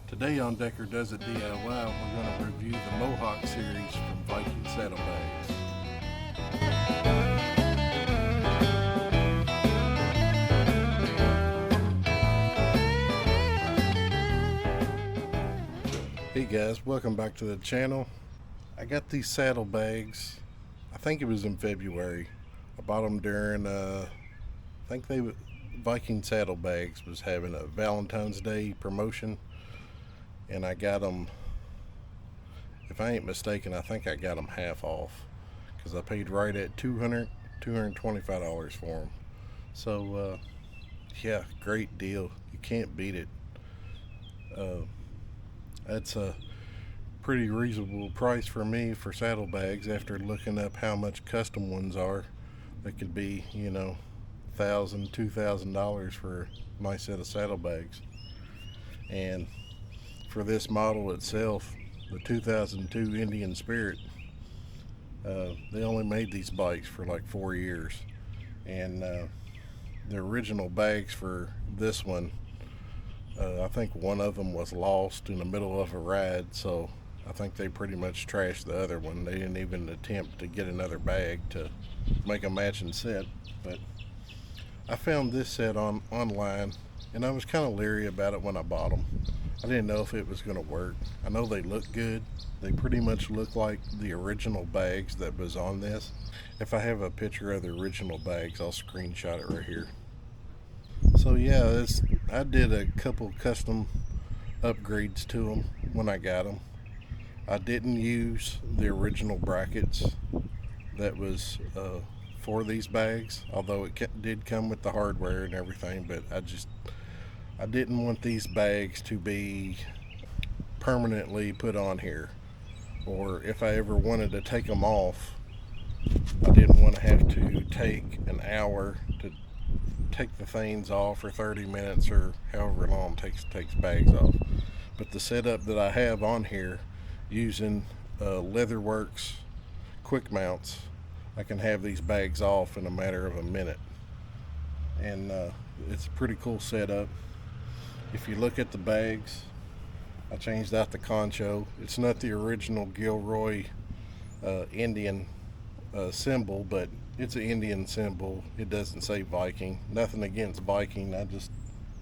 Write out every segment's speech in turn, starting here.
Today on Decker Does It DIY, we're going to review the Mohawk series from Viking Saddlebags. Hey guys, welcome back to the channel. I got these saddlebags, I think it was in February. I bought them during, Viking Saddlebags was having a Valentine's Day promotion. And I got them, if I ain't mistaken, I think I got them half off because I paid right at $225 for them. So yeah, great deal. You can't beat it. That's a pretty reasonable price for me for saddlebags after looking up how much custom ones are. They could be, $1,000, $2,000 for a nice set of saddlebags. And for this model itself, the 2002 Indian Spirit, they only made these bikes for like 4 years, and the original bags for this one, I think one of them was lost in the middle of a ride, so I think they pretty much trashed the other one. They didn't even attempt to get another bag to make a matching set. But I found this set online, and I was kind of leery about it when I bought them. I didn't know if it was going to work. I know they look good. They pretty much look like the original bags that was on this. If I have a picture of the original bags, I'll screenshot it right here. So yeah, I did a couple custom upgrades to them when I got them. I didn't use the original brackets that was for these bags, although it did come with the hardware and everything, but I didn't want these bags to be permanently put on here, or if I ever wanted to take them off, I didn't want to have to take an hour to take the things off, or 30 minutes, or however long it takes bags off. But the setup that I have on here, using Leatherworks quick mounts, I can have these bags off in a matter of a minute, and it's a pretty cool setup. If you look at the bags, I changed out the concho. It's not the original Gilroy Indian symbol, but it's an Indian symbol. It doesn't say Viking. Nothing against Viking, I just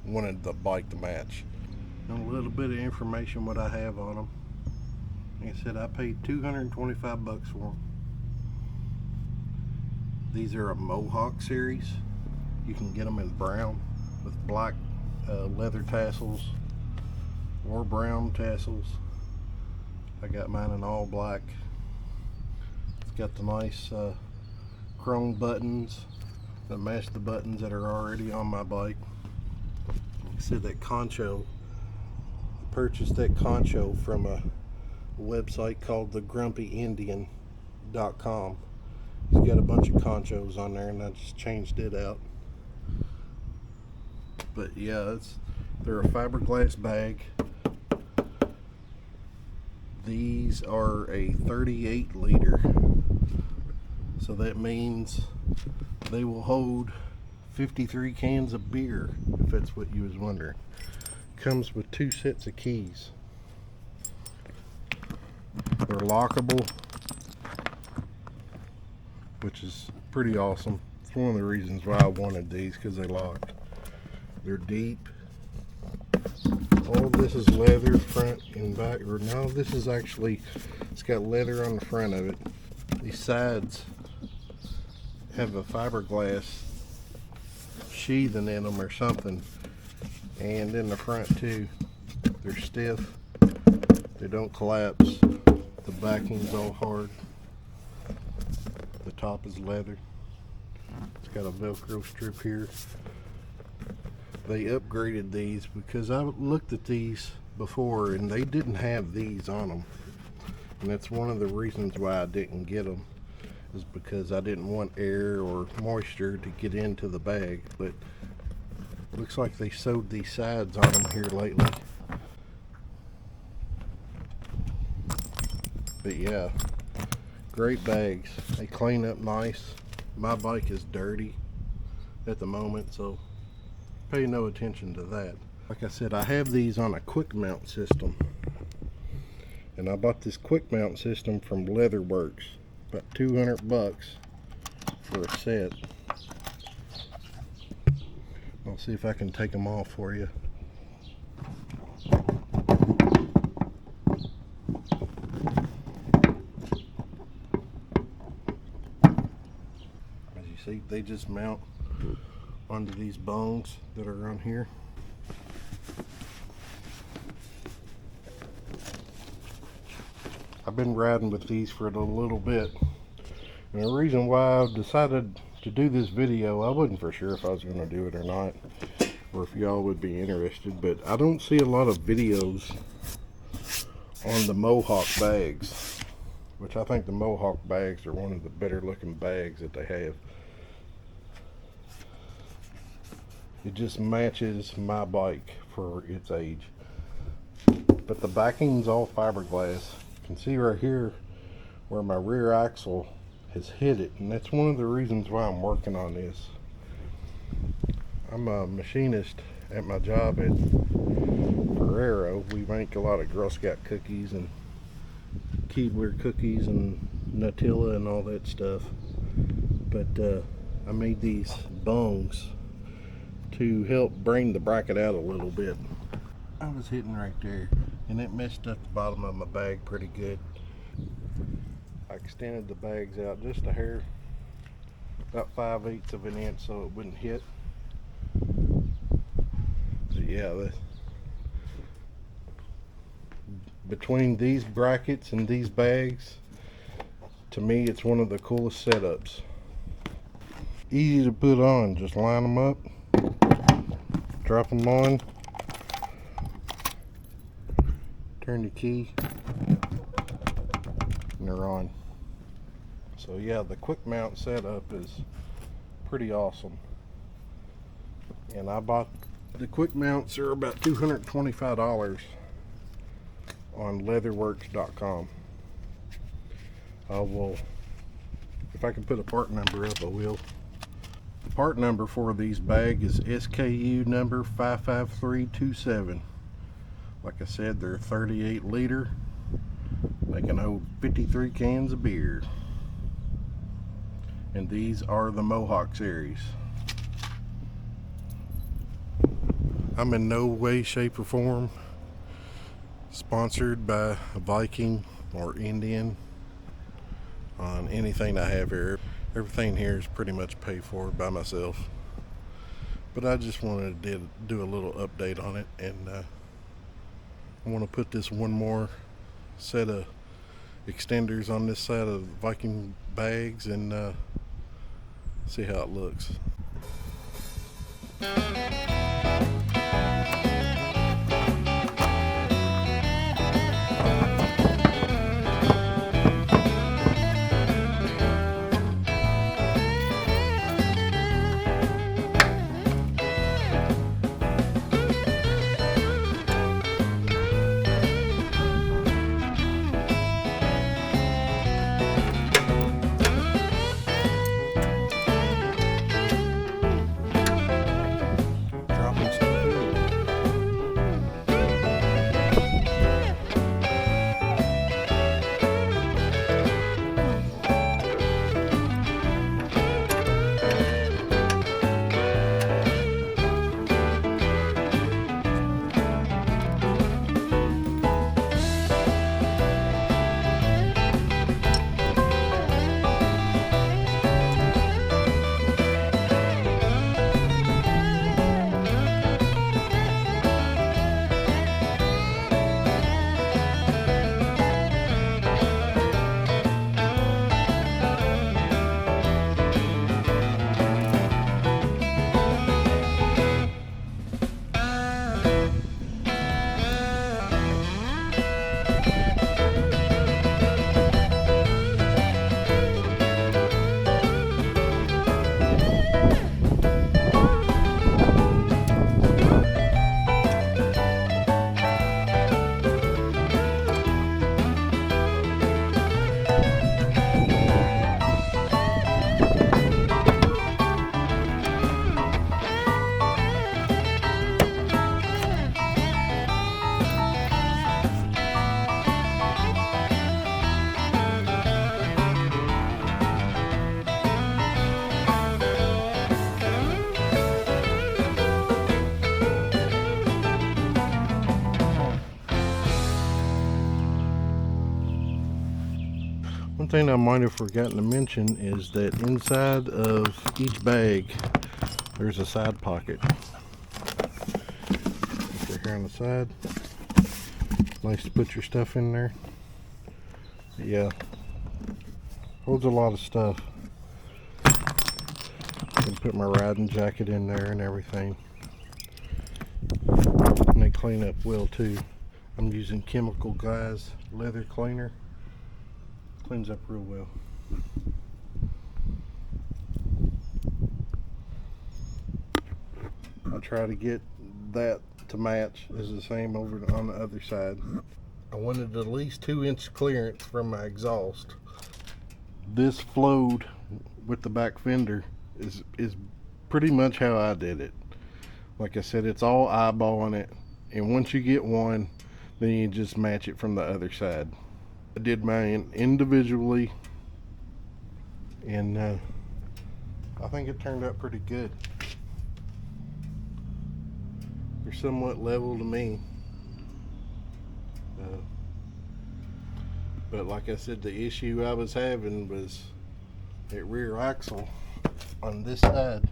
wanted the bike to match. And a little bit of information what I have on them. Like I said, I paid $225 for them. These are a Mohawk series. You can get them in brown with black leather tassels or brown tassels. I got mine in all black. It's got the nice chrome buttons that match the buttons that are already on my bike. Like I said, that concho, I purchased that concho from a website called thegrumpyindian.com. It's got a bunch of conchos on there, and I just changed it out. But yeah, they're a fiberglass bag. These are a 38 liter, so that means they will hold 53 cans of beer, if that's what you was wondering. Comes with 2 sets of keys. They're lockable, which is pretty awesome. It's one of the reasons why I wanted these, because they locked. They're deep. All this is leather, front and back. Or no, this is actually, it's got leather on the front of it. These sides have a fiberglass sheathing in them or something. And in the front too. They're stiff. They don't collapse. The backing's all hard. The top is leather. It's got a Velcro strip here. They upgraded these because I looked at these before and they didn't have these on them, and that's one of the reasons why I didn't get them, is because I didn't want air or moisture to get into the bag. But looks like they sewed these sides on them here lately. But yeah, great bags. They clean up nice. My bike is dirty at the moment, so pay no attention to that. Like I said, I have these on a quick mount system, and I bought this quick mount system from Leatherworks, about 200 bucks for a set. I'll see if I can take them off for you. As you see, they just mount onto these bungs that are on here. I've been riding with these for a little bit, and the reason why I've decided to do this video, I wasn't for sure if I was going to do it or not, or if y'all would be interested, but I don't see a lot of videos on the Mohawk bags, which I think the Mohawk bags are one of the better looking bags that they have. It just matches my bike for its age. But the backing's all fiberglass. You can see right here where my rear axle has hit it, and that's one of the reasons why I'm working on this. I'm a machinist at my job at Ferrero. We make a lot of Girl Scout cookies and Keebler cookies and Nutella and all that stuff. But I made these bungs to help bring the bracket out a little bit. I was hitting right there, and it messed up the bottom of my bag pretty good. I extended the bags out just a hair, about 5/8 of an inch, so it wouldn't hit. But yeah, between these brackets and these bags, to me it's one of the coolest setups. Easy to put on, just line them up, drop them on, turn the key, and they're on. So yeah, the quick mount setup is pretty awesome. And I bought the quick mounts, are about $225 on leatherworks.com. I will, if I can put a part number up, I will. The part number for these bags is SKU number 55327. Like I said, they're 38 liter. They can hold 53 cans of beer. And these are the Mohawk series. I'm in no way, shape, or form sponsored by Viking or Indian on anything I have here. Everything here is pretty much paid for by myself. But I just wanted to do a little update on it, and I want to put this one more set of extenders on this side of Viking bags and see how it looks. One thing I might have forgotten to mention is that inside of each bag there's a side pocket. Right here on the side. Nice to put your stuff in there. But yeah, holds a lot of stuff. I can put my riding jacket in there and everything. And they clean up well too. I'm using Chemical Glass leather cleaner. Cleans up real well. I try to get that to match is the same over on the other side. I wanted at least 2-inch clearance from my exhaust. This flowed with the back fender is pretty much how I did it. Like I said, it's all eyeballing it, and once you get one, then you just match it from the other side. I did mine individually, and I think it turned out pretty good. They're somewhat level to me, but like I said, the issue I was having was that rear axle on this side.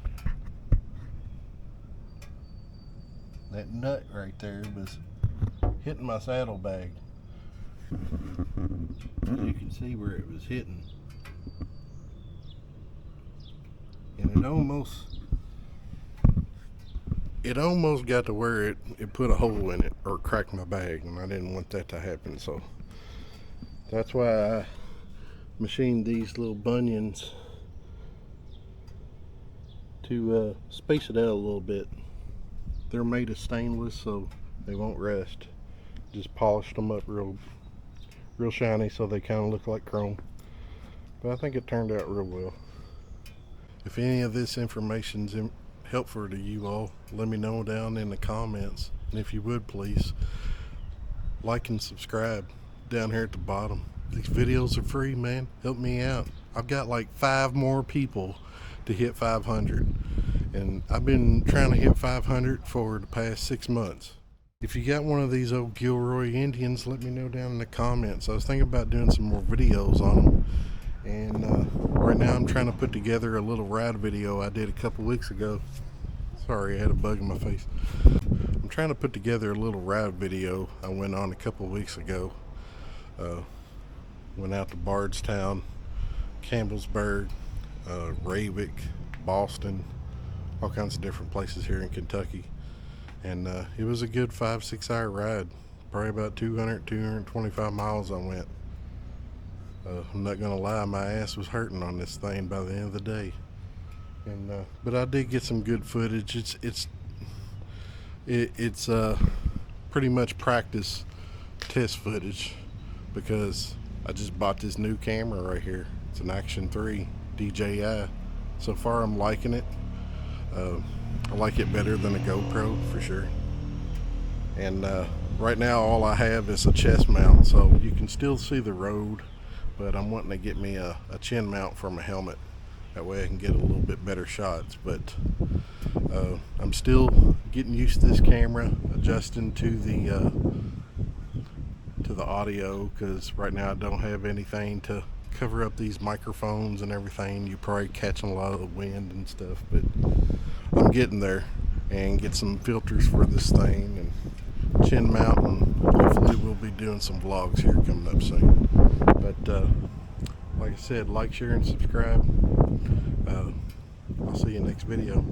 That nut right there was hitting my saddlebag. You can see where it was hitting, and it almost got to where it put a hole in it or cracked my bag, and I didn't want that to happen. So that's why I machined these little bunions to space it out a little bit. They're made of stainless, so they won't rust. Just polished them up real shiny so they kind of look like chrome. But I think it turned out real well. If any of this information's helpful to you all, let me know down in the comments. And if you would, please like and subscribe down here at the bottom. These videos are free, man. Help me out. I've got like 5 more people to hit 500, and I've been trying to hit 500 for the past 6 months. If you got one of these old Gilroy Indians, let me know down in the comments. I was thinking about doing some more videos on them, and right now I'm trying to put together a little ride video I did a couple weeks ago. Sorry, I had a bug in my face. I'm trying to put together a little ride video I went on a couple weeks ago. Went out to Bardstown, Campbellsburg, Raywick, Boston, all kinds of different places here in Kentucky. And it was a good 5-6 hour ride. Probably about 225 miles I went. I'm not gonna lie, my ass was hurting on this thing by the end of the day. And but I did get some good footage. It's pretty much practice test footage, because I just bought this new camera right here. It's an Action 3 DJI. So far I'm liking it. I like it better than a GoPro for sure. And right now all I have is a chest mount, so you can still see the road, but I'm wanting to get me a chin mount for my helmet. That way I can get a little bit better shots. But I'm still getting used to this camera, adjusting to the audio, because right now I don't have anything to cover up these microphones and everything. You're probably catching a lot of the wind and stuff, but I'm getting there, and get some filters for this thing and chin mount, and hopefully we'll be doing some vlogs here coming up soon. But like I said, like, share, and subscribe. I'll see you next video.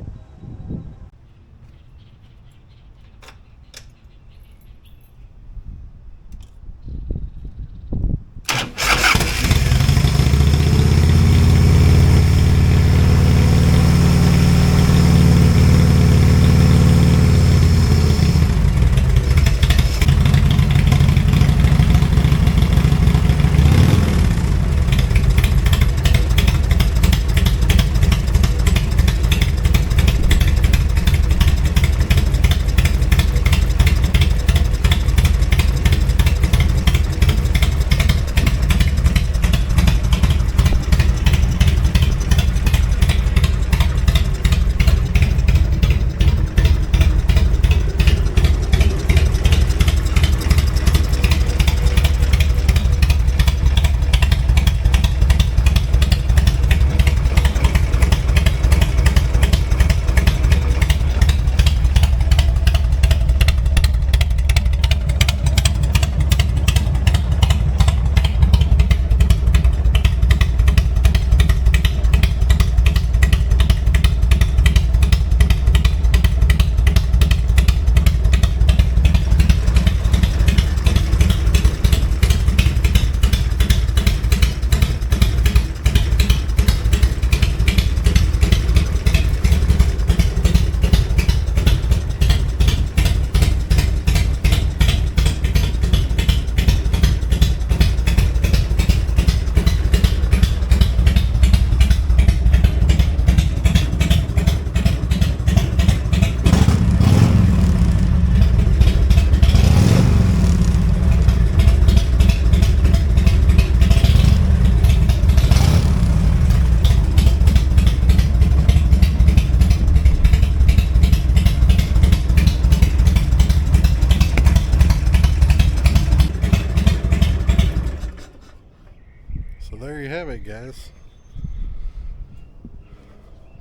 have it, guys.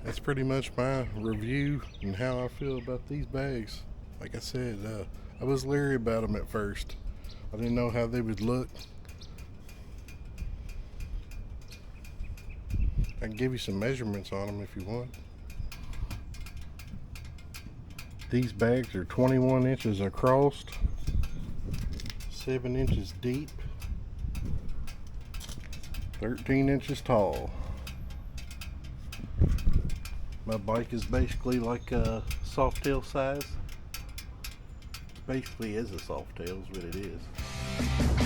That's pretty much my review and how I feel about these bags. Like I said, I was leery about them at first. I didn't know how they would look. I can give you some measurements on them if you want. These bags are 21 inches across, 7 inches deep, 13 inches tall. My bike is basically like a softail size. Basically is a softail is what it is.